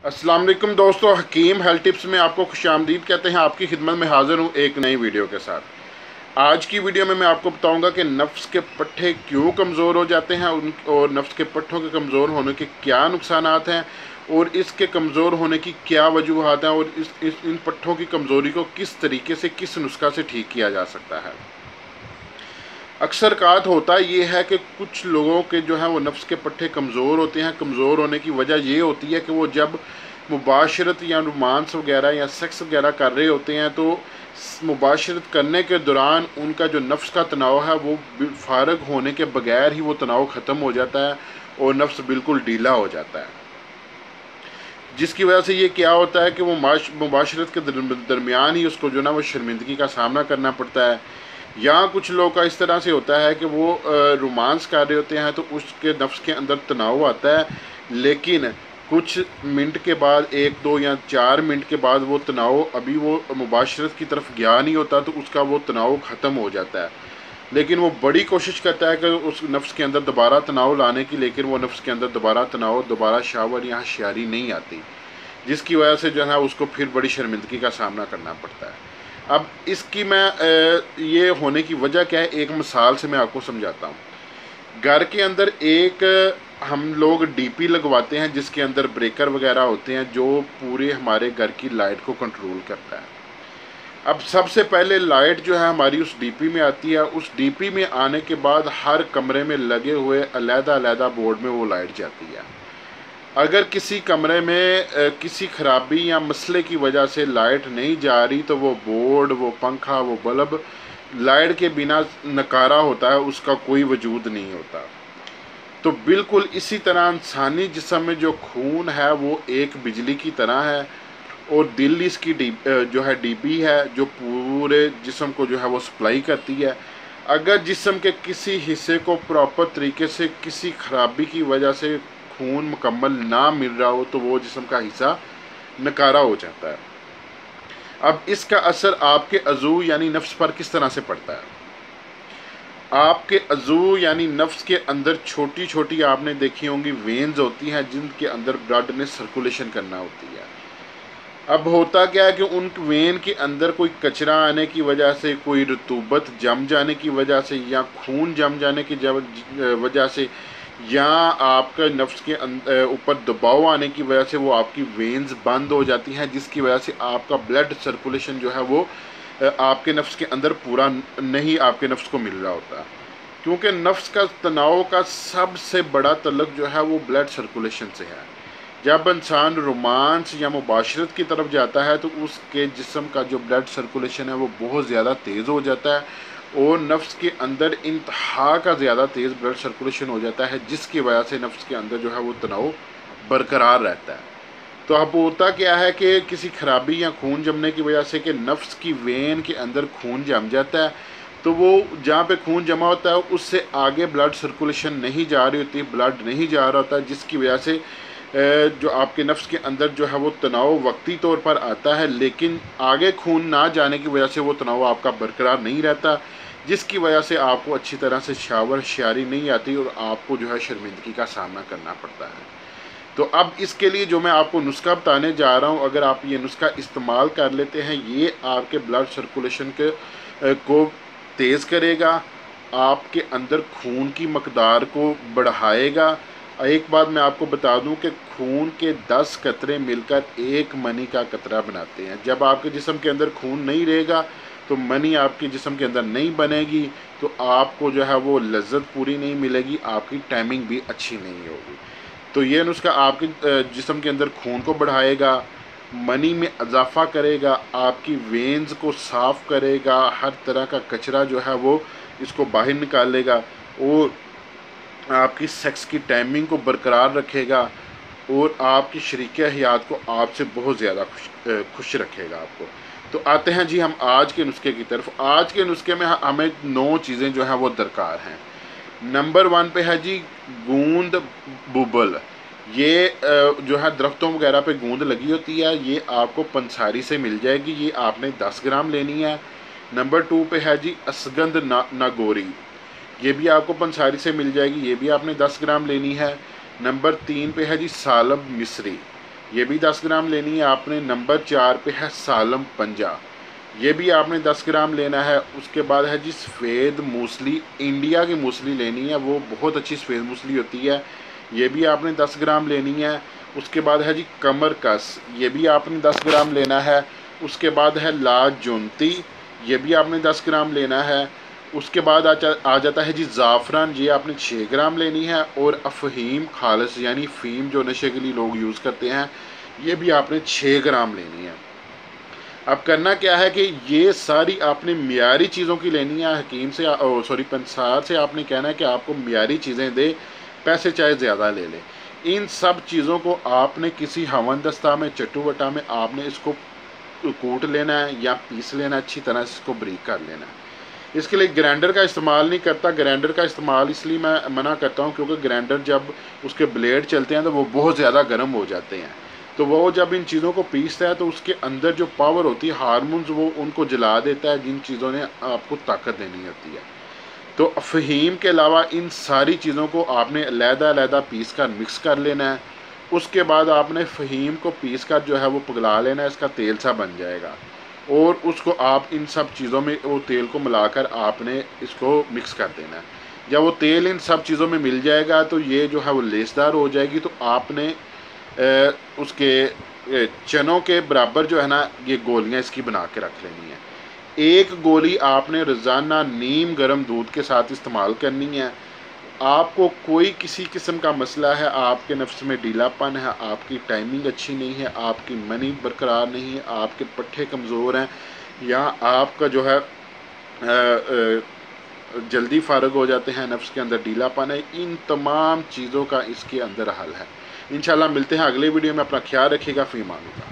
अस्सलाम वालेकुम दोस्तों, हकीम हेल्थ टिप्स में आपको खुशामदीद कहते हैं। आपकी खिदमत में हाज़िर हूँ एक नई वीडियो के साथ। आज की वीडियो में मैं आपको बताऊंगा कि नफ्स के पट्टे क्यों कमज़ोर हो जाते हैं और नफ्स के पट्टों के कमज़ोर होने के क्या नुकसान हैं और इसके कमज़ोर होने की क्या वजूहात हैं और इन पट्टों की कमज़ोरी को किस तरीके से, किस नुस्खा से ठीक किया जा सकता है। अक्सर कात होता ये है कि कुछ लोगों के जो है वो नफ्स के पट्टे कमज़ोर होते हैं। कमज़ोर होने की वजह ये होती है कि वो जब मुबाशरत या रोमांस वगैरह या सेक्स वगैरह कर रहे होते हैं तो मुबाशरत करने के दौरान उनका जो नफ्स का तनाव है वो फारग होने के बगैर ही वो तनाव ख़त्म हो जाता है और नफ्स बिल्कुल ढीला हो जाता है, जिसकी वजह से ये क्या होता है कि वो मुबाशरत के दरमियान ही उसको जो ना वो शर्मिंदगी का सामना करना पड़ता है। या कुछ लोग का इस तरह से होता है कि वो रोमांस कर रहे होते हैं तो उसके नफ्स के अंदर तनाव आता है, लेकिन कुछ मिनट के बाद, 1, 2 या 4 मिनट के बाद वो तनाव, अभी वो मुबाशरत की तरफ गया नहीं होता तो उसका वो तनाव ख़त्म हो जाता है। लेकिन वो बड़ी कोशिश करता है कि उस नफ्स के अंदर दोबारा तनाव लाने की, लेकिन वो नफ्स के अंदर दोबारा तनाव, दोबारा शावर या होशियारी नहीं आती, जिसकी वजह से जो है उसको फिर बड़ी शर्मिंदगी का सामना करना पड़ता है। अब इसकी मैं ये होने की वजह क्या है, एक मिसाल से मैं आपको समझाता हूँ। घर के अंदर एक हम लोग डीपी लगवाते हैं जिसके अंदर ब्रेकर वगैरह होते हैं जो पूरे हमारे घर की लाइट को कंट्रोल करता है। अब सबसे पहले लाइट जो है हमारी उस डीपी में आती है। उस डीपी में आने के बाद हर कमरे में लगे हुए अलग-अलग बोर्ड में वो लाइट जाती है। अगर किसी कमरे में किसी खराबी या मसले की वजह से लाइट नहीं जा रही तो वो बोर्ड, वो पंखा, वो बल्ब लाइट के बिना नकारा होता है, उसका कोई वजूद नहीं होता। तो बिल्कुल इसी तरह इंसानी जिस्म में जो खून है वो एक बिजली की तरह है और दिल इसकी जो है डीपी है जो पूरे जिस्म को जो है वो सप्लाई करती है। अगर जिस्म के किसी हिस्से को प्रॉपर तरीके से किसी खराबी की वजह से खून मुकम्मल ना मिल रहा हो तो वो जिस्म का हिस्सा नकारा हो जाता है। अब इसका असर आपके अज़ू यानी नफ्स पर किस तरह से पड़ता है। आपके अज़ू यानी नफ्स के अंदर छोटी छोटी आपने देखी होंगी वेन्स होती हैं जिनके अंदर ब्लड ने सर्कुलेशन करना होती है। अब होता क्या है कि उन वेन के अंदर कोई कचरा आने की वजह से, कोई रतूबत जम जाने की वजह से या खून जम जाने की वजह से या आपका नफ्स के ऊपर दबाव आने की वजह से वो आपकी वेन्स बंद हो जाती हैं, जिसकी वजह से आपका ब्लड सर्कुलेशन जो है वो आपके नफ्स के अंदर पूरा नहीं आपके नफ्स को मिल रहा होता। क्योंकि नफ्स का तनाव का सबसे बड़ा तल्लुक जो है वो ब्लड सर्कुलेशन से है। जब इंसान रोमांस या मुबाशरत की तरफ जाता है तो उसके जिस्म का जो ब्लड सर्कुलेशन है वो बहुत ज़्यादा तेज़ हो जाता है और नफ्स के अंदर इंतहा का ज़्यादा तेज़ ब्लड सर्कुलेशन हो जाता है, जिसकी वजह से नफ्स के अंदर जो है वो तनाव बरकरार रहता है। तो अब होता क्या है कि किसी खराबी या खून जमने की वजह से कि नफ्स की वेन के अंदर खून जम जाता है, तो वो जहाँ पे खून जमा होता है उससे आगे ब्लड सर्कुलेशन नहीं जा रही होती, ब्लड नहीं जा रहा होता, जिसकी वजह से जो आपके नफ्स के अंदर जो है वो तनाव वक्ती तौर पर आता है, लेकिन आगे खून ना जाने की वजह से वो तनाव आपका बरकरार नहीं रहता, जिसकी वजह से आपको अच्छी तरह से शावर होशियारी नहीं आती और आपको जो है शर्मिंदगी का सामना करना पड़ता है। तो अब इसके लिए जो मैं आपको नुस्खा बताने जा रहा हूँ, अगर आप ये नुस्खा इस्तेमाल कर लेते हैं, ये आपके ब्लड सर्कुलेशन को तेज़ करेगा, आपके अंदर खून की मकदार को बढ़ाएगा। एक बात मैं आपको बता दूं कि खून के 10 कतरे मिलकर एक मनी का कतरा बनाते हैं। जब आपके जिस्म के अंदर खून नहीं रहेगा तो मनी आपके जिस्म के अंदर नहीं बनेगी, तो आपको जो है वो लज्जत पूरी नहीं मिलेगी, आपकी टाइमिंग भी अच्छी नहीं होगी। तो ये नुस्खा आपके जिस्म के अंदर खून को बढ़ाएगा, मनी में इजाफा करेगा, आपकी वेन्स को साफ़ करेगा, हर तरह का कचरा जो है वो इसको बाहर निकालेगा और आपकी सेक्स की टाइमिंग को बरकरार रखेगा और आपकी शरीके हयात को आपसे बहुत ज़्यादा खुश रखेगा आपको। तो आते हैं जी हम आज के नुस्खे की तरफ। आज के नुस्खे में हमें 9 चीज़ें जो हैं वो दरकार हैं। नंबर 1 पे है जी गूंद बुबल। ये जो है दरख्तों वगैरह पे गूंद लगी होती है, ये आपको पंसारी से मिल जाएगी, ये आपने 10 ग्राम लेनी है। नंबर 2 पे है जी असगंध नागोरी, ये भी आपको पंसारी से मिल जाएगी, ये भी आपने 10 ग्राम लेनी है। नंबर 3 पे है जी सालब मिस्री, ये भी 10 ग्राम लेनी है आपने। नंबर 4 पे है सालम पंजा, ये भी आपने 10 ग्राम लेना है। उसके बाद है जी सफ़ेद मूसली, इंडिया की मूसली लेनी है, वो बहुत अच्छी सफ़ेद मूसली होती है, ये भी आपने 10 ग्राम लेनी है। उसके बाद है जी कमर कस, ये भी आपने 10 ग्राम लेना है। उसके बाद है लाजौंती, ये भी आपने 10 ग्राम लेना है। उसके बाद आ जाता है जी ज़ाफ़रान, ये आपने 6 ग्राम लेनी है। और अफ़हीम खालिस यानी फ़ीम जो नशे के लिए लोग यूज़ करते हैं, ये भी आपने 6 ग्राम लेनी है। अब करना क्या है कि ये सारी आपने मियारी चीज़ों की लेनी है। हकीम से पंसार से आपने कहना है कि आपको मियारी चीज़ें दे, पैसे चाहे ज़्यादा ले ले। इन सब चीज़ों को आपने किसी हवन दस्ता में, चट्टू में आपने इसको कूट लेना है या पीस लेना है, अच्छी तरह से इसको ब्रीक कर लेना है। इसके लिए ग्राइंडर का इस्तेमाल नहीं करता। ग्राइंडर का इस्तेमाल इसलिए मैं मना करता हूँ क्योंकि ग्राइंडर जब उसके ब्लेड चलते हैं तो वो बहुत ज़्यादा गर्म हो जाते हैं, तो वो जब इन चीज़ों को पीसता है तो उसके अंदर जो पावर होती है, हार्मोन्स, वो उनको जला देता है जिन चीज़ों ने आपको ताकत देनी होती है। तो फ़हीम के अलावा इन सारी चीज़ों को आपने अलहदा पीस कर मिक्स कर लेना है। उसके बाद आपने फ़हीम को पीस कर जो है वो पिघला लेना है, इसका तेल सा बन जाएगा। और उसको आप इन सब चीज़ों में वो तेल को मिलाकर आपने इसको मिक्स कर देना है। जब वो तेल इन सब चीज़ों में मिल जाएगा तो ये जो है वो लेसदार हो जाएगी। तो आपने उसके चनों के बराबर जो है ना ये गोलियां इसकी बना के रख लेनी है। एक गोली आपने रोज़ाना नीम गर्म दूध के साथ इस्तेमाल करनी है। आपको कोई किसी किस्म का मसला है, आपके नफ्स में ढीलापन है, आपकी टाइमिंग अच्छी नहीं है, आपकी मनी बरकरार नहीं है, आपके पट्ठे कमज़ोर हैं, या आपका जो है जल्दी फारग हो जाते हैं, नफ्स के अंदर ढीलापन है, इन तमाम चीज़ों का इसके अंदर हल है। इंशाल्लाह मिलते हैं अगले वीडियो में। अपना ख्याल रखिएगा। फ़ी अमान अल्लाह।